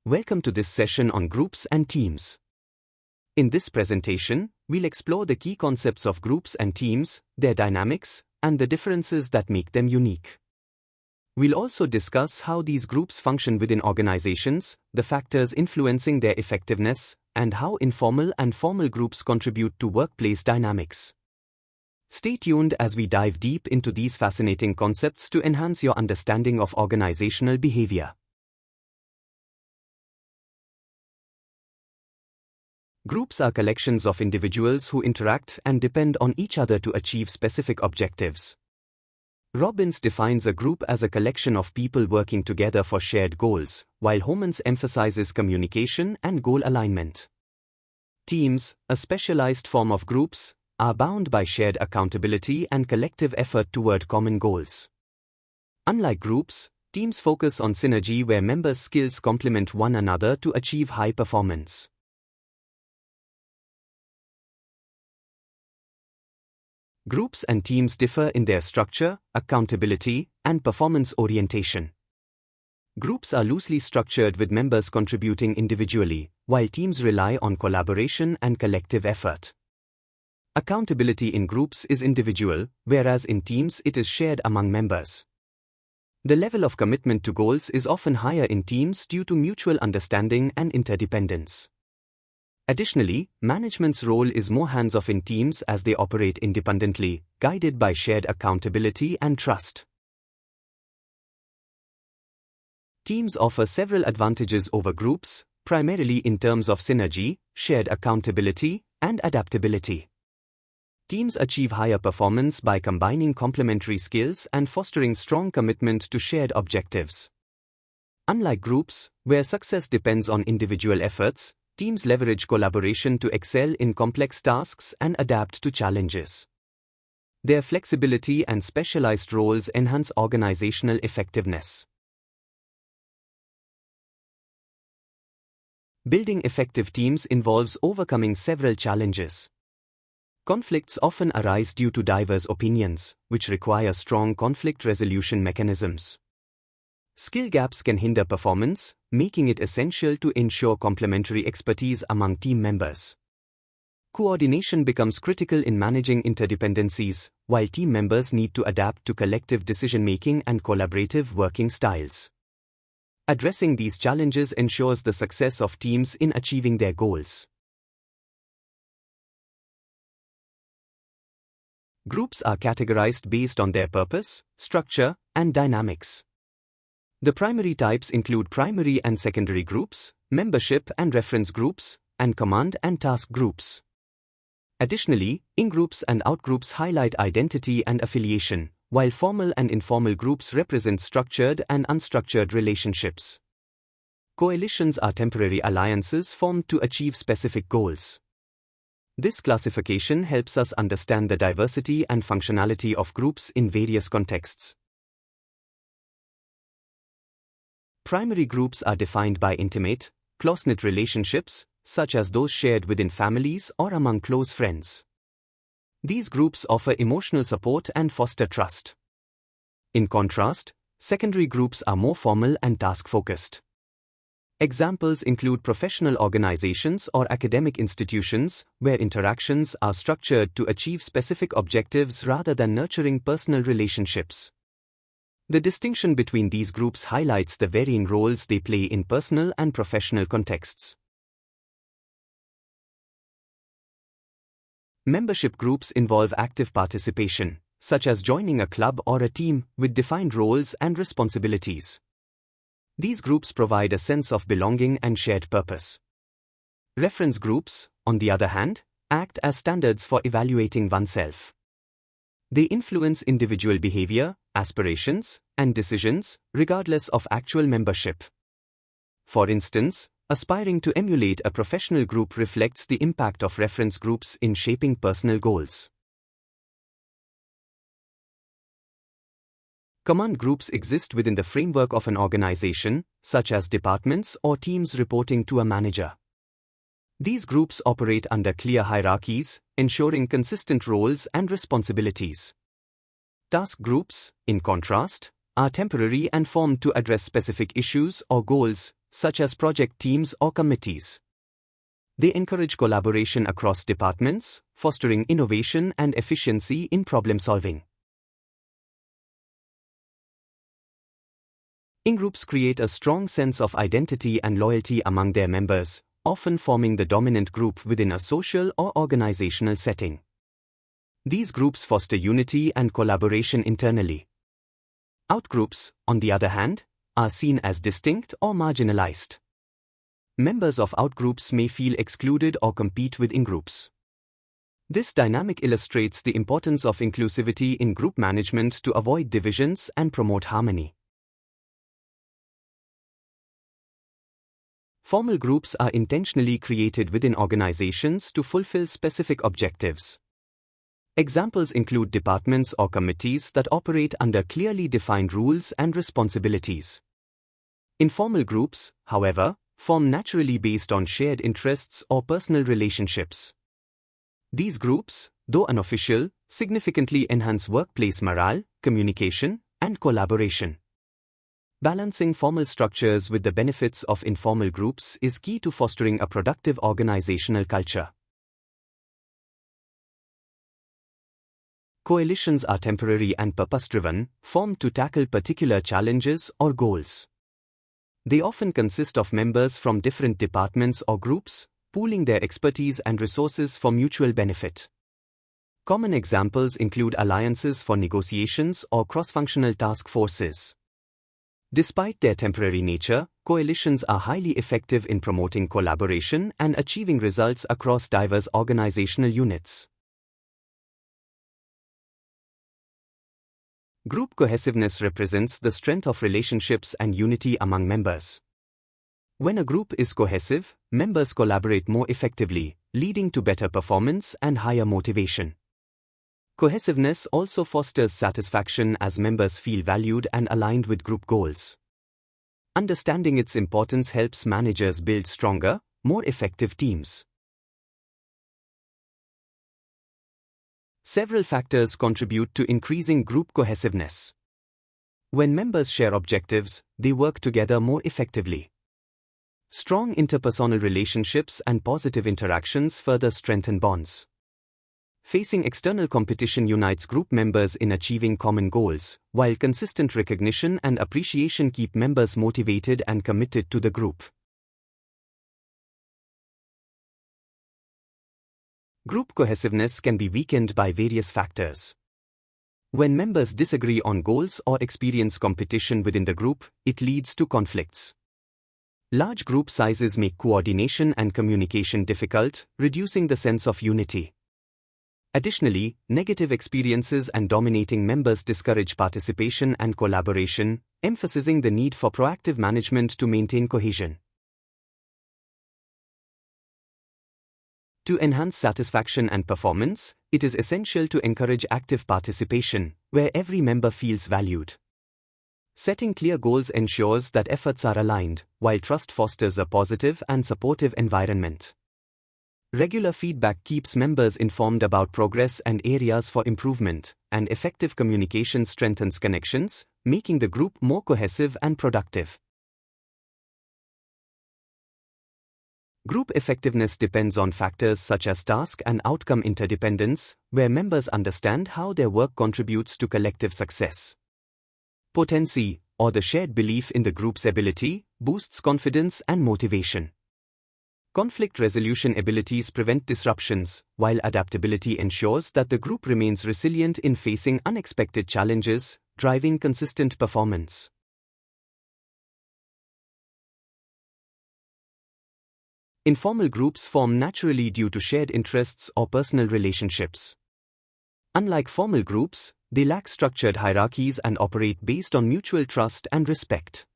Welcome to this session on groups and teams. In this presentation, we'll explore the key concepts of groups and teams, their dynamics, and the differences that make them unique. We'll also discuss how these groups function within organizations, the factors influencing their effectiveness, and how informal and formal groups contribute to workplace dynamics. Stay tuned as we dive deep into these fascinating concepts to enhance your understanding of organizational behavior. Groups are collections of individuals who interact and depend on each other to achieve specific objectives. Robbins defines a group as a collection of people working together for shared goals, while Homans emphasizes communication and goal alignment. Teams, a specialized form of groups, are bound by shared accountability and collective effort toward common goals. Unlike groups, teams focus on synergy where members' skills complement one another to achieve high performance. Groups and teams differ in their structure, accountability, and performance orientation. Groups are loosely structured with members contributing individually, while teams rely on collaboration and collective effort. Accountability in groups is individual, whereas in teams it is shared among members. The level of commitment to goals is often higher in teams due to mutual understanding and interdependence. Additionally, management's role is more hands-off in teams as they operate independently, guided by shared accountability and trust. Teams offer several advantages over groups, primarily in terms of synergy, shared accountability, and adaptability. Teams achieve higher performance by combining complementary skills and fostering strong commitment to shared objectives. Unlike groups, where success depends on individual efforts, teams leverage collaboration to excel in complex tasks and adapt to challenges. Their flexibility and specialized roles enhance organizational effectiveness. Building effective teams involves overcoming several challenges. Conflicts often arise due to diverse opinions, which require strong conflict resolution mechanisms. Skill gaps can hinder performance, making it essential to ensure complementary expertise among team members. Coordination becomes critical in managing interdependencies, while team members need to adapt to collective decision-making and collaborative working styles. Addressing these challenges ensures the success of teams in achieving their goals. Groups are categorized based on their purpose, structure, and dynamics. The primary types include primary and secondary groups, membership and reference groups, and command and task groups. Additionally, in-groups and out-groups highlight identity and affiliation, while formal and informal groups represent structured and unstructured relationships. Coalitions are temporary alliances formed to achieve specific goals. This classification helps us understand the diversity and functionality of groups in various contexts. Primary groups are defined by intimate, close-knit relationships, such as those shared within families or among close friends. These groups offer emotional support and foster trust. In contrast, secondary groups are more formal and task-focused. Examples include professional organizations or academic institutions, where interactions are structured to achieve specific objectives rather than nurturing personal relationships. The distinction between these groups highlights the varying roles they play in personal and professional contexts. Membership groups involve active participation, such as joining a club or a team, with defined roles and responsibilities. These groups provide a sense of belonging and shared purpose. Reference groups, on the other hand, act as standards for evaluating oneself. They influence individual behavior, aspirations, and decisions, regardless of actual membership. For instance, aspiring to emulate a professional group reflects the impact of reference groups in shaping personal goals. Command groups exist within the framework of an organization, such as departments or teams reporting to a manager. These groups operate under clear hierarchies, ensuring consistent roles and responsibilities. Task groups, in contrast, are temporary and formed to address specific issues or goals, such as project teams or committees. They encourage collaboration across departments, fostering innovation and efficiency in problem solving. In-groups create a strong sense of identity and loyalty among their members, often forming the dominant group within a social or organizational setting. These groups foster unity and collaboration internally. Outgroups, on the other hand, are seen as distinct or marginalized. Members of outgroups may feel excluded or compete with in-groups. This dynamic illustrates the importance of inclusivity in group management to avoid divisions and promote harmony. Formal groups are intentionally created within organizations to fulfill specific objectives. Examples include departments or committees that operate under clearly defined rules and responsibilities. Informal groups, however, form naturally based on shared interests or personal relationships. These groups, though unofficial, significantly enhance workplace morale, communication, and collaboration. Balancing formal structures with the benefits of informal groups is key to fostering a productive organizational culture. Coalitions are temporary and purpose-driven, formed to tackle particular challenges or goals. They often consist of members from different departments or groups, pooling their expertise and resources for mutual benefit. Common examples include alliances for negotiations or cross-functional task forces. Despite their temporary nature, coalitions are highly effective in promoting collaboration and achieving results across diverse organizational units. Group cohesiveness represents the strength of relationships and unity among members. When a group is cohesive, members collaborate more effectively, leading to better performance and higher motivation. Cohesiveness also fosters satisfaction as members feel valued and aligned with group goals. Understanding its importance helps managers build stronger, more effective teams. Several factors contribute to increasing group cohesiveness. When members share objectives, they work together more effectively. Strong interpersonal relationships and positive interactions further strengthen bonds. Facing external competition unites group members in achieving common goals, while consistent recognition and appreciation keep members motivated and committed to the group. Group cohesiveness can be weakened by various factors. When members disagree on goals or experience competition within the group, it leads to conflicts. Large group sizes make coordination and communication difficult, reducing the sense of unity. Additionally, negative experiences and dominating members discourage participation and collaboration, emphasizing the need for proactive management to maintain cohesion. To enhance satisfaction and performance, it is essential to encourage active participation, where every member feels valued. Setting clear goals ensures that efforts are aligned, while trust fosters a positive and supportive environment. Regular feedback keeps members informed about progress and areas for improvement, and effective communication strengthens connections, making the group more cohesive and productive. Group effectiveness depends on factors such as task and outcome interdependence, where members understand how their work contributes to collective success. Potency, or the shared belief in the group's ability, boosts confidence and motivation. Conflict resolution abilities prevent disruptions, while adaptability ensures that the group remains resilient in facing unexpected challenges, driving consistent performance. Informal groups form naturally due to shared interests or personal relationships. Unlike formal groups, they lack structured hierarchies and operate based on mutual trust and respect.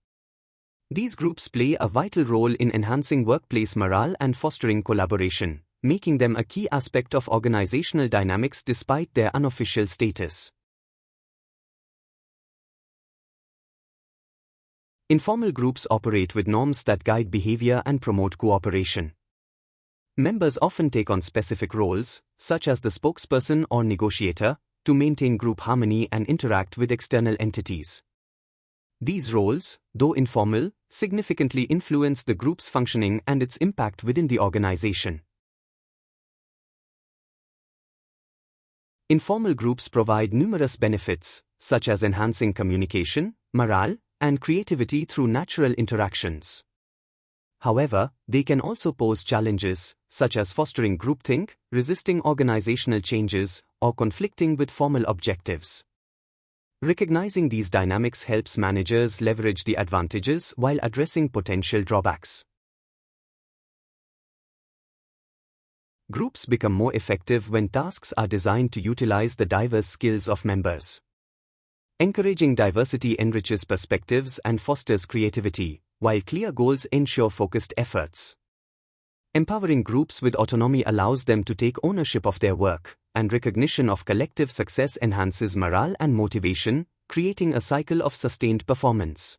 These groups play a vital role in enhancing workplace morale and fostering collaboration, making them a key aspect of organizational dynamics despite their unofficial status. Informal groups operate with norms that guide behavior and promote cooperation. Members often take on specific roles, such as the spokesperson or negotiator, to maintain group harmony and interact with external entities. These roles, though informal, significantly influence the group's functioning and its impact within the organization. Informal groups provide numerous benefits, such as enhancing communication, morale, and creativity through natural interactions. However, they can also pose challenges, such as fostering groupthink, resisting organizational changes, or conflicting with formal objectives. Recognizing these dynamics helps managers leverage the advantages while addressing potential drawbacks. Groups become more effective when tasks are designed to utilize the diverse skills of members. Encouraging diversity enriches perspectives and fosters creativity, while clear goals ensure focused efforts. Empowering groups with autonomy allows them to take ownership of their work, and recognition of collective success enhances morale and motivation, creating a cycle of sustained performance.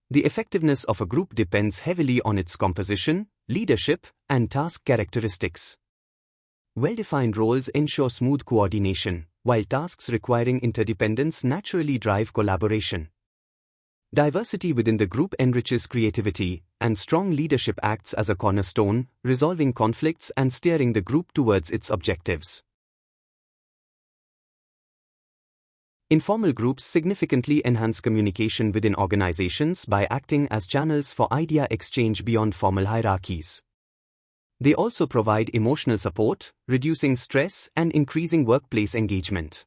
The effectiveness of a group depends heavily on its composition, leadership, and task characteristics. Well-defined roles ensure smooth coordination, while tasks requiring interdependence naturally drive collaboration. Diversity within the group enriches creativity, and strong leadership acts as a cornerstone, resolving conflicts and steering the group towards its objectives. Informal groups significantly enhance communication within organizations by acting as channels for idea exchange beyond formal hierarchies. They also provide emotional support, reducing stress and increasing workplace engagement.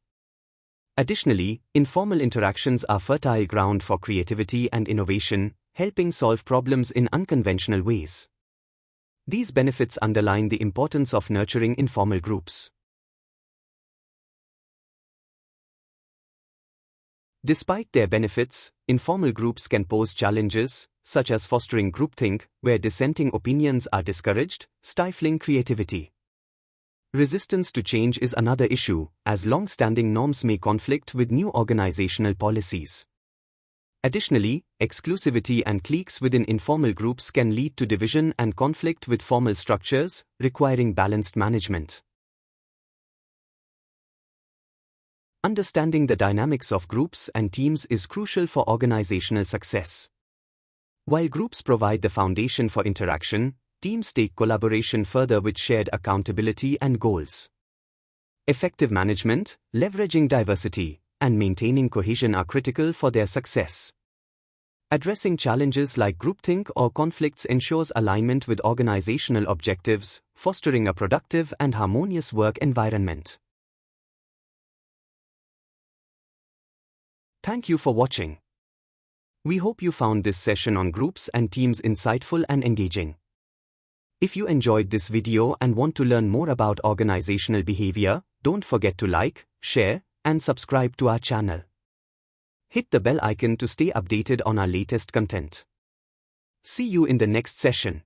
Additionally, informal interactions are fertile ground for creativity and innovation, helping solve problems in unconventional ways. These benefits underline the importance of nurturing informal groups. Despite their benefits, informal groups can pose challenges, such as fostering groupthink, where dissenting opinions are discouraged, stifling creativity. Resistance to change is another issue, as long-standing norms may conflict with new organizational policies. Additionally, exclusivity and cliques within informal groups can lead to division and conflict with formal structures, requiring balanced management. Understanding the dynamics of groups and teams is crucial for organizational success. While groups provide the foundation for interaction, teams take collaboration further with shared accountability and goals. Effective management, leveraging diversity, and maintaining cohesion are critical for their success. Addressing challenges like groupthink or conflicts ensures alignment with organizational objectives, fostering a productive and harmonious work environment. Thank you for watching. We hope you found this session on groups and teams insightful and engaging. If you enjoyed this video and want to learn more about organizational behavior, don't forget to like, share, and subscribe to our channel. Hit the bell icon to stay updated on our latest content. See you in the next session.